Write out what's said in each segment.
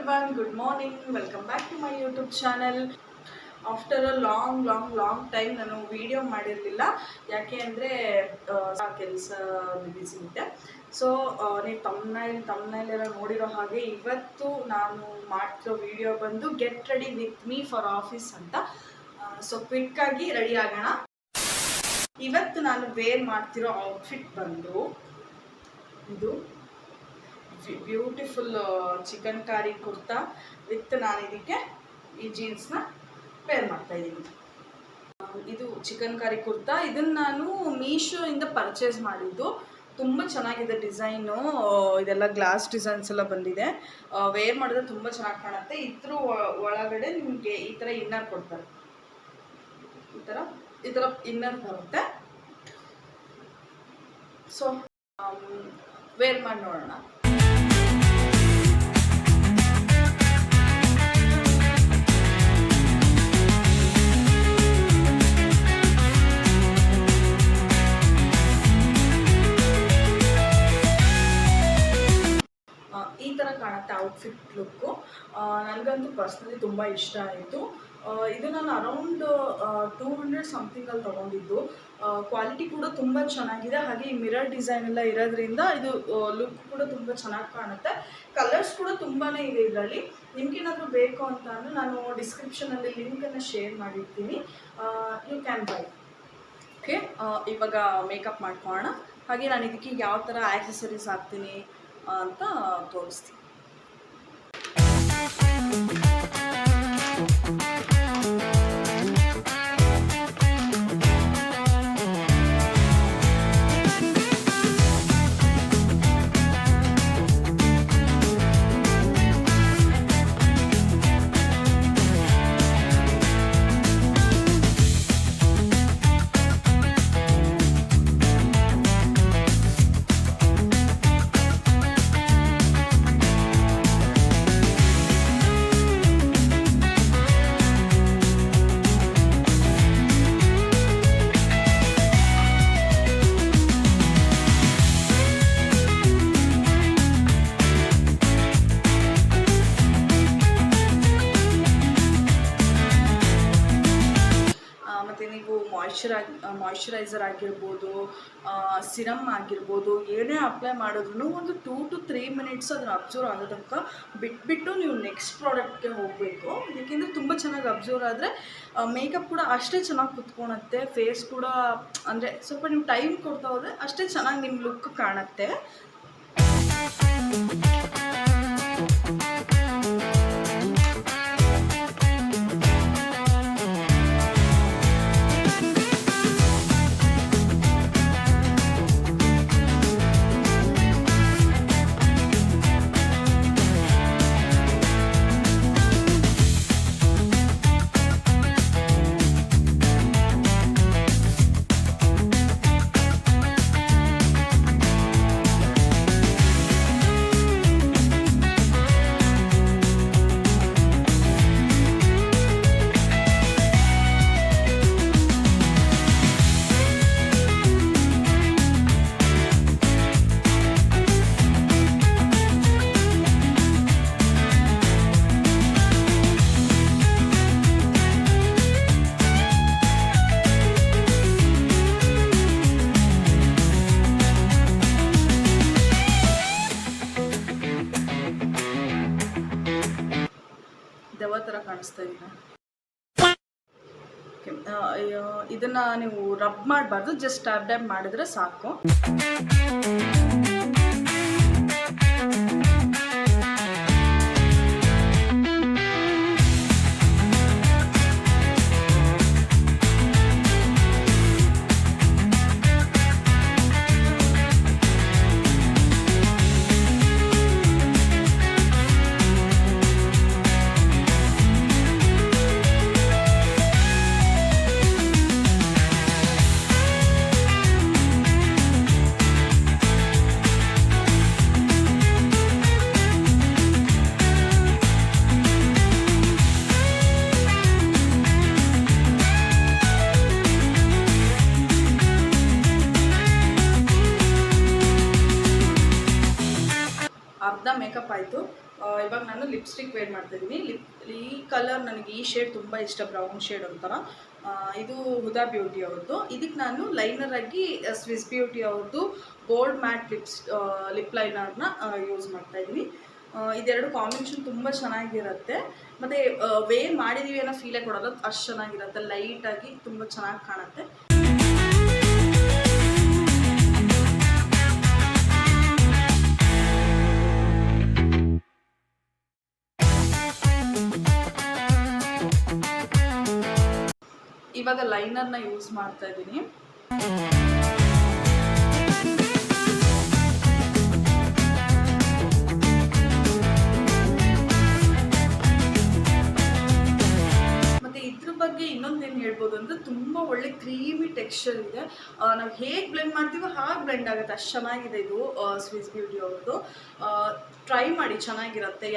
everyone, good morning. Welcome back to my YouTube channel. After a long time ನಾನು video ಮಾಡಿರಲಿಲ್ಲ. ಯಾಕೆ ಅಂದರೆ ಕೆಲಸ ಬಿಸಿ ಇದ್ದೆ. ಸೊ ನೀವು ತಮ್ಮನೇಲೆಲ್ಲ ನೋಡಿರೋ ಹಾಗೆ ಇವತ್ತು ನಾನು ಮಾಡ್ತಿರೋ ವಿಡಿಯೋ ಬಂದು get ready with me for office ಅಂತ. ಸೊ ಕ್ವಿಕ್ಕಾಗಿ ರೆಡಿ ಆಗೋಣ. ಇವತ್ತು ನಾನು ವೇರ್ ಮಾಡ್ತಿರೋ ಔಟ್ಫಿಟ್ ಬಂದು ಇದು ಬ್ಯೂಟಿಫುಲ್ ಚಿಕನ್ ಕಾರಿ ಕುರ್ತಾ ವಿತ್ ನಾನು ಇದಕ್ಕೆ ಈ ಜೀನ್ಸ್ನ ವೇರ್ ಮಾಡ್ತಾ ಇದ್ದೀನಿ. ಇದು ಚಿಕನ್ ಕಾರಿ ಕುರ್ತಾ. ಇದನ್ನು ನಾನು ಮೀಶೋಯಿಂದ ಪರ್ಚೇಸ್ ಮಾಡಿದ್ದು. ತುಂಬ ಚೆನ್ನಾಗಿದೆ ಡಿಸೈನು. ಇದೆಲ್ಲ ಗ್ಲಾಸ್ ಡಿಸೈನ್ಸ್ ಎಲ್ಲ ಬಂದಿದೆ. ವೇರ್ ಮಾಡಿದ್ರೆ ತುಂಬ ಚೆನ್ನಾಗಿ ಕಾಣುತ್ತೆ. ಇದ್ರ ಒಳಗಡೆ ನಿಮಗೆ ಈ ಥರ ಇನ್ನರ್ ಕೊಡ್ತಾರೆ. ಈ ಥರ ಇನ್ನರ್ ಬರುತ್ತೆ. ಸೊ ವೇರ್ ಮಾಡಿ ನೋಡೋಣ. ಈ ಥರ ಕಾಣುತ್ತೆ ಔಟ್ಫಿಟ್ ಲುಕ್ಕು. ನನಗಂತೂ ಪರ್ಸ್ನಲಿ ತುಂಬ ಇಷ್ಟ ಆಯಿತು. ಇದು ನಾನು ಅರೌಂಡ್ 200 ಸಮಥಿಂಗಲ್ಲಿ ತೊಗೊಂಡಿದ್ದು. ಕ್ವಾಲಿಟಿ ಕೂಡ ತುಂಬ ಚೆನ್ನಾಗಿದೆ. ಹಾಗೆ ಈ ಮಿರರ್ ಡಿಸೈನ್ ಎಲ್ಲ ಇರೋದ್ರಿಂದ ಇದು ಲುಕ್ ಕೂಡ ತುಂಬ ಚೆನ್ನಾಗಿ ಕಾಣುತ್ತೆ. ಕಲರ್ಸ್ ಕೂಡ ತುಂಬಾ ಇದೆ ಇದರಲ್ಲಿ. ನಿಮ್ಗೇನಾದರೂ ಬೇಕು ಅಂತ ಅಂದರೆ ನಾನು ಡಿಸ್ಕ್ರಿಪ್ಷನಲ್ಲಿ ಲಿಂಕನ್ನು ಶೇರ್ ಮಾಡಿರ್ತೀನಿ. You can buy. ಓಕೆ, ಇವಾಗ ಮೇಕಪ್ ಮಾಡ್ಕೊಳ್ಳೋಣ. ಹಾಗೆ ನಾನು ಇದಕ್ಕೆ ಯಾವ ಥರ ಆ್ಯಕ್ಸಸರೀಸ್ ಹಾಕ್ತೀನಿ ಅಂತ ತೋರಿಸ್ತೀನಿ. ಮಾಯ್ಶ್ಚರೈಸರ್ ಆಗಿರ್ಬೋದು, ಸಿರಮ್ ಆಗಿರ್ಬೋದು, ಏನೇ ಅಪ್ಲೈ ಮಾಡಿದ್ರು ಒಂದು 2 to 3 ಮಿನಿಟ್ಸ್ ಅದನ್ನು ಅಬ್ಸರ್ವ್ ಆಗೋ ತನಕ ಬಿಟ್ಬಿಟ್ಟು ನೀವು ನೆಕ್ಸ್ಟ್ ಪ್ರಾಡಕ್ಟ್ಗೆ ಹೋಗಬೇಕು. ಏಕೆಂದರೆ ತುಂಬ ಚೆನ್ನಾಗಿ ಅಬ್ಸರ್ವ್ ಆದರೆ ಮೇಕಪ್ ಕೂಡ ಅಷ್ಟೇ ಚೆನ್ನಾಗಿ ಕುತ್ಕೊಳುತ್ತೆ. ಫೇಸ್ ಕೂಡ ಅಂದರೆ ಸ್ವಲ್ಪ ನೀವು ಟೈಮ್ ಕೊಡ್ತಾ ಹೋದರೆ ಅಷ್ಟೇ ಚೆನ್ನಾಗಿ ನಿಮ್ಮ ಲುಕ್ ಕಾಣುತ್ತೆ. ದೆವ್ವ ಥರ ಕಾಣಿಸ್ತಾ ಇದೀನಿ. ಇದನ್ನು ನೀವು ರಬ್ ಮಾಡಬಾರ್ದು, ಜಸ್ಟ್ ಟ್ಯಾಪ್ ಮಾಡಿದ್ರೆ ಸಾಕು. ಲಿಪ್ಸ್ಟಿಕ್ ವೇರ್ ಮಾಡ್ತಾಯಿದ್ದೀನಿ. ಈ ಕಲರ್ ನನಗೆ ಈ ಶೇಡ್ ತುಂಬ ಇಷ್ಟ, ಬ್ರೌನ್ ಶೇಡ್ ಒಂಥರ. ಇದು ಹುದಾ ಬ್ಯೂಟಿ ಅವ್ರದ್ದು. ಇದಕ್ಕೆ ನಾನು ಲೈನರ್ ಆಗಿ ಸ್ವಿಸ್ ಬ್ಯೂಟಿ ಅವ್ರದ್ದು ಗೋಲ್ಡ್ ಮ್ಯಾಟ್ ಲಿಪ್ ಲೈನರ್ನ ಯೂಸ್ ಮಾಡ್ತಾಯಿದ್ದೀನಿ. ಇದೆರಡು ಕಾಂಬಿನೇಷನ್ ತುಂಬ ಚೆನ್ನಾಗಿರುತ್ತೆ. ಮತ್ತು ವೇರ್ ಮಾಡಿದ್ದೀವಿ ಅನ್ನೋ ಫೀಲೇ ಕೊಡೋದು, ಅಷ್ಟು ಚೆನ್ನಾಗಿರುತ್ತೆ. ಲೈಟಾಗಿ ತುಂಬ ಚೆನ್ನಾಗಿ ಕಾಣುತ್ತೆ. ಇವಾಗ ಲೈನರ್ನ ಯೂಸ್ ಮಾಡ್ತಾ ಇದ್ದೀನಿ. ಮತ್ತು ಇದ್ರ ಬಗ್ಗೆ ಇನ್ನೊಂದೇನು ಹೇಳ್ಬೋದು ಅಂದರೆ ತುಂಬ ಒಳ್ಳೆ ಕ್ರೀಮಿ ಟೆಕ್ಸ್ಚರ್ ಇದೆ. ನಾವು ಹೇಗೆ ಬ್ಲೆಂಡ್ ಮಾಡ್ತೀವೋ ಹಾಗೆ ಬ್ಲೆಂಡ್ ಆಗುತ್ತೆ, ಅಷ್ಟು ಚೆನ್ನಾಗಿದೆ ಇದು ಸ್ವಿಸ್ ಬ್ಯೂಟಿ ಅವ್ರದ್ದು. ಟ್ರೈ ಮಾಡಿ, ಚೆನ್ನಾಗಿರುತ್ತೆ.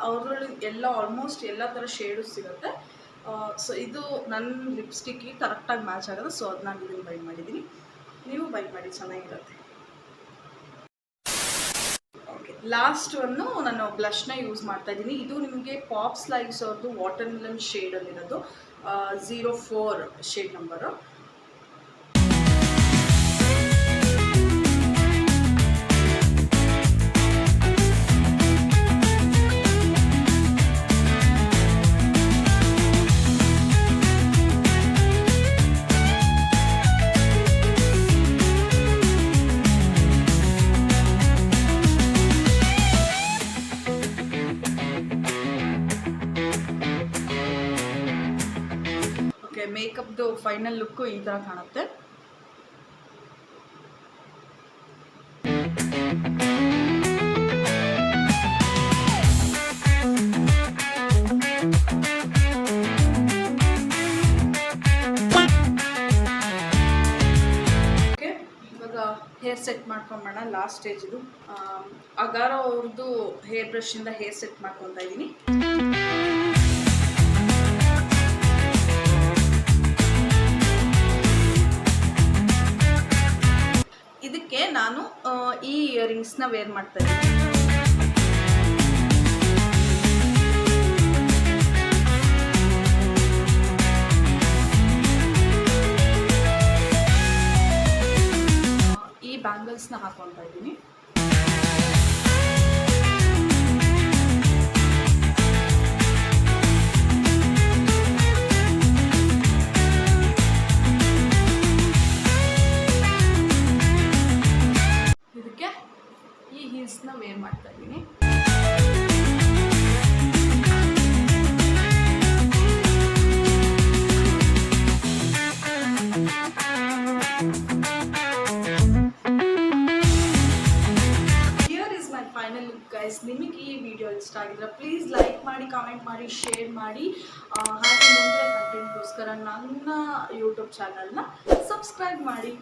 ಅವ್ರದ್ರಲ್ಲಿ ಆಲ್ಮೋಸ್ಟ್ ಎಲ್ಲ ಥರ ಶೇಡು ಸಿಗುತ್ತೆ. ಸೊ ಇದು ನನ್ನ ಲಿಪ್ಸ್ಟಿಕ್ಗೆ ಕರೆಕ್ಟಾಗಿ ಮ್ಯಾಚ್ ಆಗೋದು. ಸೊ ಅದು ನಾನು ಇದನ್ನು ಬೈ ಮಾಡಿದ್ದೀನಿ. ನೀವು ಬೈ ಮಾಡಿ, ಚೆನ್ನಾಗಿರುತ್ತೆ. ಓಕೆ, ಲಾಸ್ಟ್ ಒಂದು ನಾನು ಬ್ಲಷ್ನ ಯೂಸ್ ಮಾಡ್ತಾ ಇದ್ದೀನಿ. ಇದು ನಿಮಗೆ ಪಾಪ್ಸ್ ಲೈವ್ಸ್ ಅವ್ರದ್ದು ವಾಟರ್ ಮಿಲನ್ ಶೇಡಲ್ಲಿರೋದು, 04 ಶೇಡ್ ನಂಬರು. ಮೇಕಪ್ದು ಫೈನಲ್ ಲುಕ್ಕು ಈ ಥರ ಕಾಣುತ್ತೆ. ಓಕೆ, ಇವಾಗ ಹೇರ್ ಸೆಟ್ ಮಾಡ್ಕೊಂಬೋಣ. ಲಾಸ್ಟ್ ಸ್ಟೇಜ್ ಇದು. ಅಗಾರೋ ಅವ್ರದ್ದು ಹೇರ್ ಬ್ರಷಿಂದ ಹೇರ್ ಸೆಟ್ ಮಾಡ್ಕೊತಾ ಇದ್ದೀನಿ. ಇದಕ್ಕೆ ನಾನು ಈ ಇಯರಿಂಗ್ಸ್ನ ವೇರ್ ಮಾಡ್ತಾ ಇದ್ದೀನಿ. ಈ ಬ್ಯಾಂಗಲ್ಸ್ನ ಹಾಕೊತಾ ಇದ್ದೀನಿ. ಈ ಹೀಲ್ಸ್ನ ವೇರ್ ಮಾಡ್ತಾ ಇದ್ದೀನಿ. Here is my final look guys. ನಿಮಗೆ ಈ ವಿಡಿಯೋ ಇಷ್ಟ ಆಗಿದ್ರೆ ಪ್ಲೀಸ್ ಲೈಕ್ ಮಾಡಿ, ಕಾಮೆಂಟ್ ಮಾಡಿ, ಶೇರ್ ಮಾಡಿ. ಹಾಗೆ ಮುಂದೆ ಕಂಟೆಂಟ್ಗೋಸ್ಕರ ನನ್ನ ಯೂಟ್ಯೂಬ್ ಚಾನಲ್ನ ಸಬ್ಸ್ಕ್ರೈಬ್ ಮಾಡಿ.